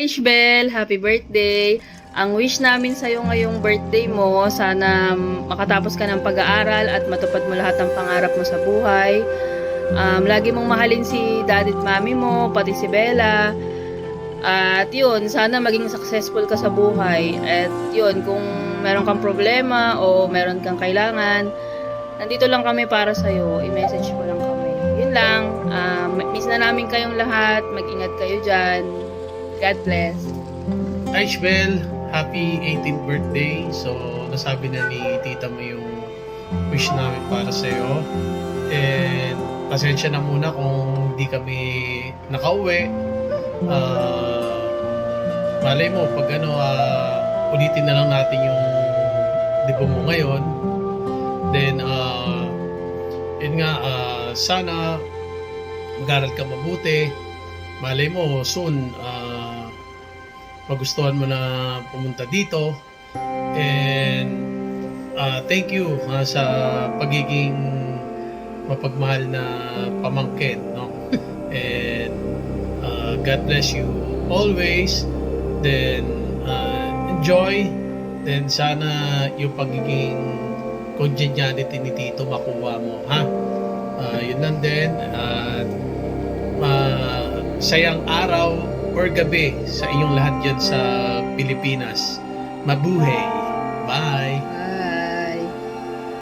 Ishbel, happy birthday! Ang wish namin sa'yo ngayong birthday mo, sana makatapos ka ng pag-aaral at matupad mo lahat ng pangarap mo sa buhay. Lagi mong mahalin si daddy at mami mo, pati si Bella. At yun, sana maging successful ka sa buhay. At yun, kung meron kang problema o meron kang kailangan, nandito lang kami para sa'yo. I-message mo lang kami. Yun lang. Miss na namin kayong lahat. Mag-ingat kayo dyan. God bless. Ishbel, happy 18th birthday. So, nasabi na ni tita mo yung wish namin para sa'yo. And, pasensya na muna kung di kami nakauwi. Malay mo, pag ulitin na lang natin yung dipo mo ngayon. Then, yun nga, sana mag-aral ka mabuti. Malay mo, soon, magustuhan mo na pumunta dito. And thank you sa pagiging mapagmahal na pamangkin, no? And God bless you always. Then enjoy. Then sana yung pagiging congeniality ni Tito makuha mo, ha? Yun lang din. Sayang araw or gabi sa inyong lahat dyan sa Pilipinas. Mabuhay! Bye!